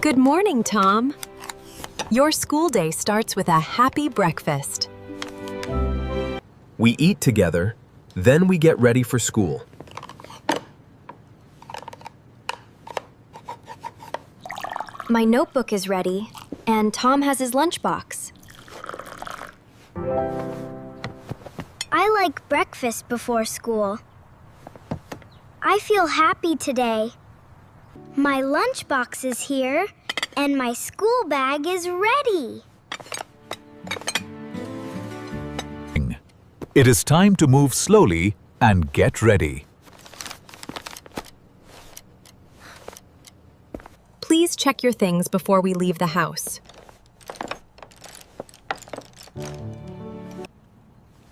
Good morning, Tom. Your school day starts with a happy breakfast. We eat together, then we get ready for school. My notebook is ready, and Tom has his lunchbox. I like breakfast before school. I feel happy today. My lunchbox is here, and my school bag is ready. It is time to move slowly and get ready. Please check your things before we leave the house.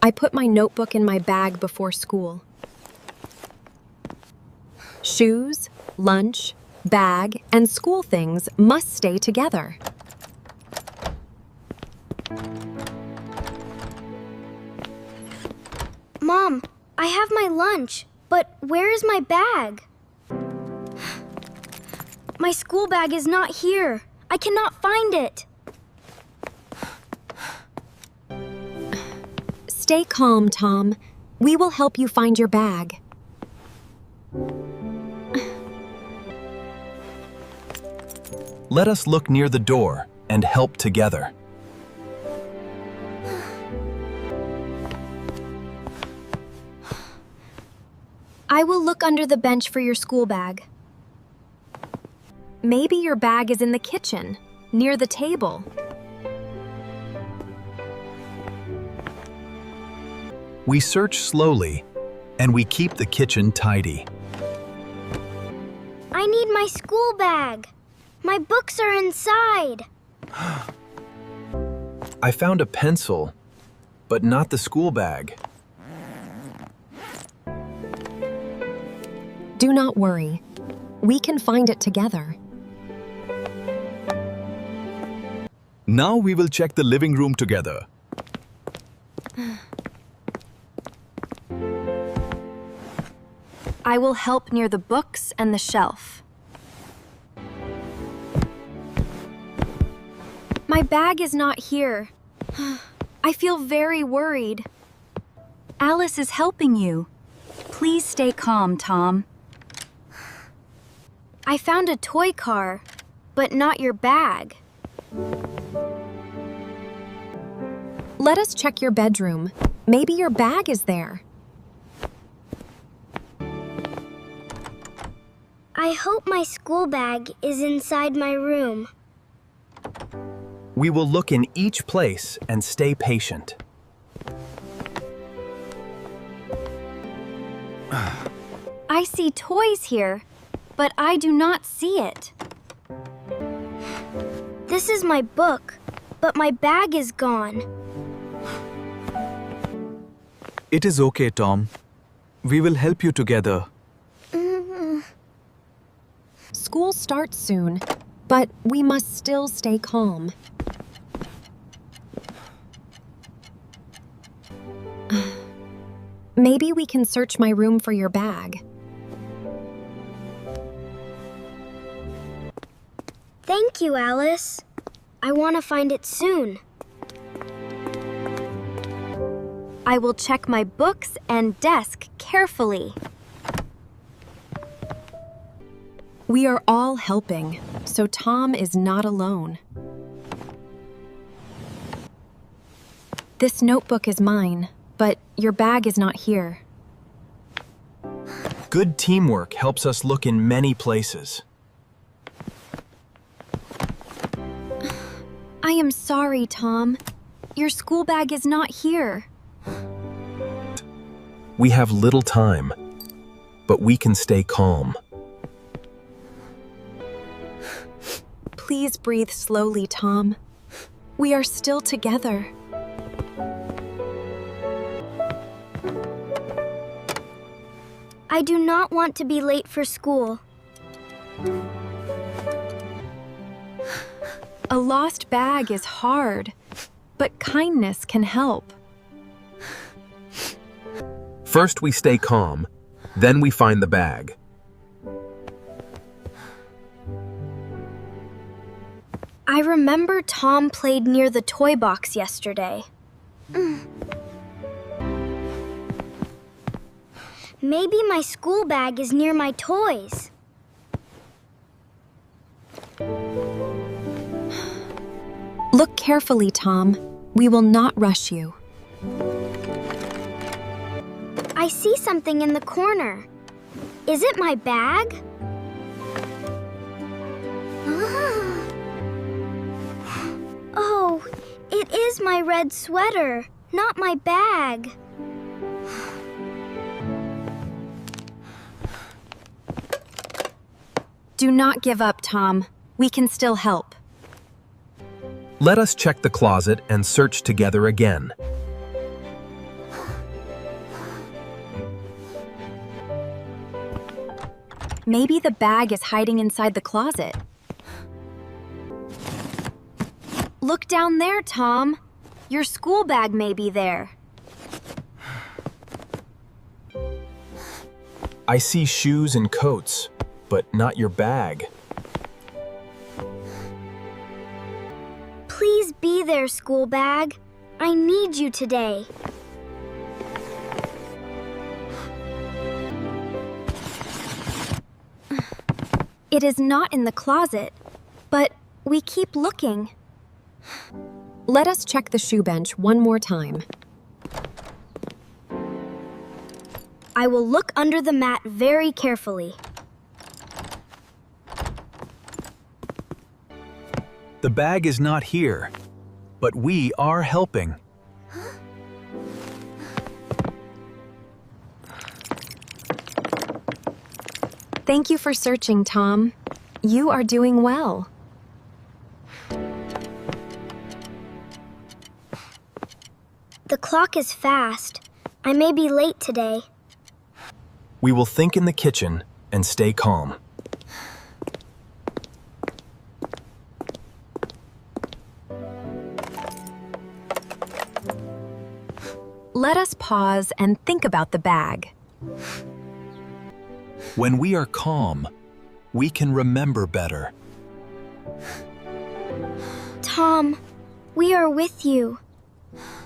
I put my notebook in my bag before school. Shoes, lunch, bag, and school things must stay together. Mom, I have my lunch, but where is my bag? My school bag is not here. I cannot find it. Stay calm, Tom. We will help you find your bag. Let us look near the door and help together. I will look under the bench for your school bag. Maybe your bag is in the kitchen, near the table. We search slowly, and we keep the kitchen tidy. I need my school bag. My books are inside. I found a pencil, but not the school bag. Do not worry. We can find it together. Now we will check the living room together. I will help near the books and the shelf. My bag is not here. I feel very worried. Alice is helping you. Please stay calm, Tom. I found a toy car, but not your bag. Let us check your bedroom. Maybe your bag is there. I hope my school bag is inside my room. We will look in each place and stay patient. I see toys here, but I do not see it. This is my book, but my bag is gone. It is okay, Tom. We will help you together. School starts soon, but we must still stay calm. Maybe we can search my room for your bag. Thank you, Alice. I want to find it soon. I will check my books and desk carefully. We are all helping, so Tom is not alone. This notebook is mine, but your bag is not here. Good teamwork helps us look in many places. I am sorry, Tom. Your school bag is not here. We have little time, but we can stay calm. Please breathe slowly, Tom. We are still together. I do not want to be late for school. A lost bag is hard, but kindness can help. First we stay calm, then we find the bag. I remember Tom played near the toy box yesterday. Maybe my school bag is near my toys. Look carefully, Tom. We will not rush you. I see something in the corner. Is it my bag? Oh, it is my red sweater, not my bag. Do not give up, Tom. We can still help. Let us check the closet and search together again. Maybe the bag is hiding inside the closet. Look down there, Tom. Your school bag may be there. I see shoes and coats, but not your bag. Please be there, school bag. I need you today. It is not in the closet, but we keep looking. Let us check the shoe bench one more time. I will look under the mat very carefully. The bag is not here, but we are helping. Thank you for searching, Tom. You are doing well. The clock is fast. I may be late today. We will think in the kitchen and stay calm. Let us pause and think about the bag. When we are calm, we can remember better. Tom, we are with you.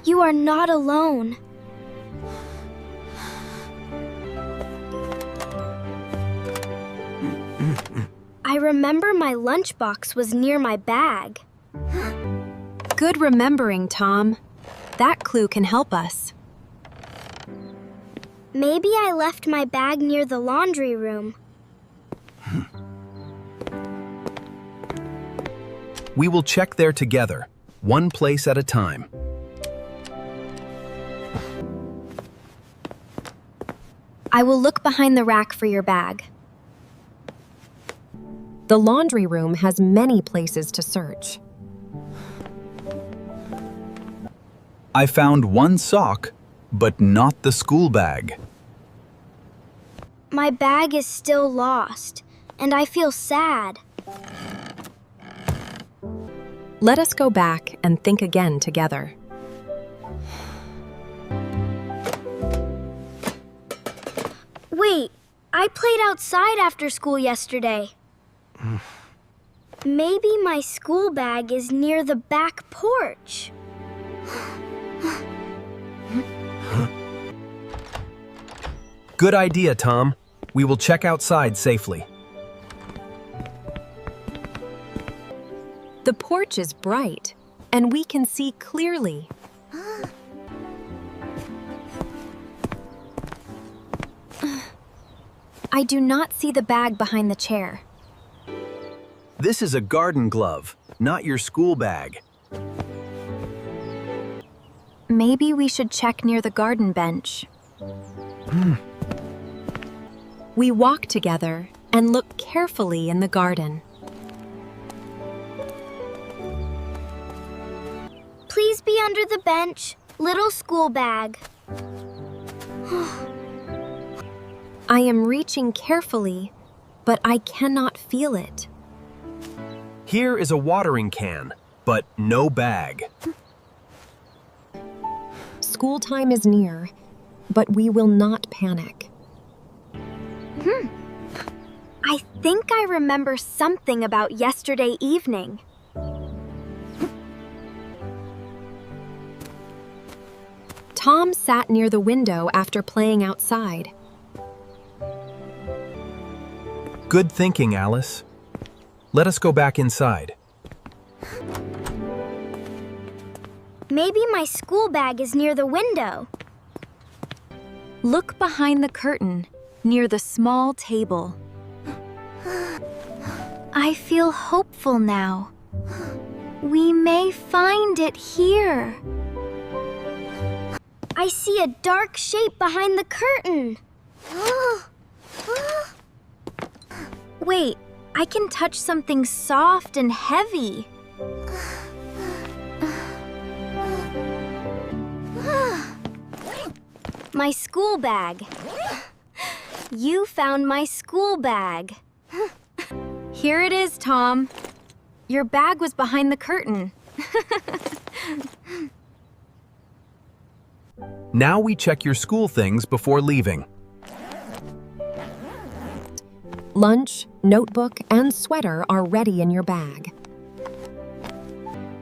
You are not alone. I remember my lunchbox was near my bag. Good remembering, Tom. That clue can help us. Maybe I left my bag near the laundry room. We will check there together, one place at a time. I will look behind the rack for your bag. The laundry room has many places to search. I found one sock, but not the school bag. My bag is still lost, and I feel sad. Let us go back and think again together. Wait, I played outside after school yesterday. Maybe my school bag is near the back porch. Good idea, Tom. We will check outside safely. The porch is bright, and we can see clearly. I do not see the bag behind the chair. This is a garden glove, not your school bag. Maybe we should check near the garden bench. We walk together and look carefully in the garden. Please be under the bench, little school bag. I am reaching carefully, but I cannot feel it. Here is a watering can, but no bag. School time is near, but we will not panic. I think I remember something about yesterday evening. Tom sat near the window after playing outside. Good thinking, Alice. Let us go back inside. Maybe my school bag is near the window. Look behind the curtain, near the small table. I feel hopeful now. We may find it here. I see a dark shape behind the curtain. Wait, I can touch something soft and heavy. My school bag. You found my school bag. Here it is, Tom. Your bag was behind the curtain. Now we check your school things before leaving. Lunch, notebook, and sweater are ready in your bag.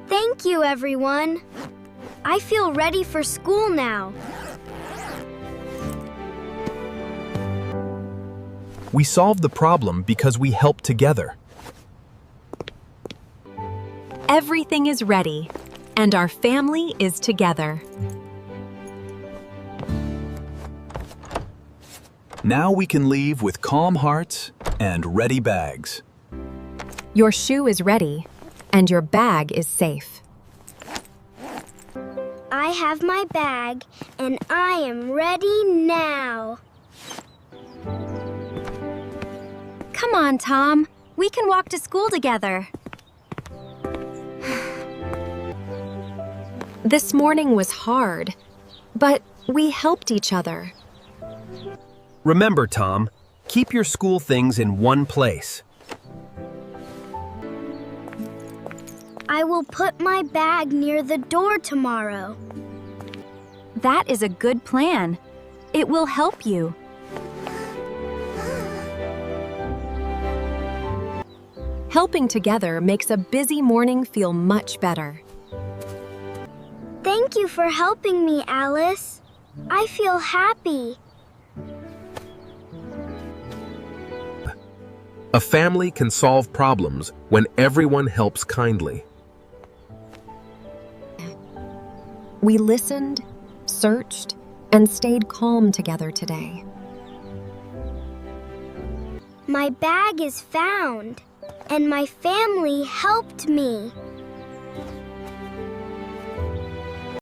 Thank you, everyone. I feel ready for school now. We solved the problem because we helped together. Everything is ready, and our family is together. Now we can leave with calm hearts and ready bags. Your shoe is ready, and your bag is safe. I have my bag, and I am ready now. Come on, Tom. We can walk to school together. This morning was hard, but we helped each other. Remember, Tom, keep your school things in one place. I will put my bag near the door tomorrow. That is a good plan. It will help you. Helping together makes a busy morning feel much better. Thank you for helping me, Alice. I feel happy. A family can solve problems when everyone helps kindly. We listened, searched, and stayed calm together today. My bag is found, and my family helped me.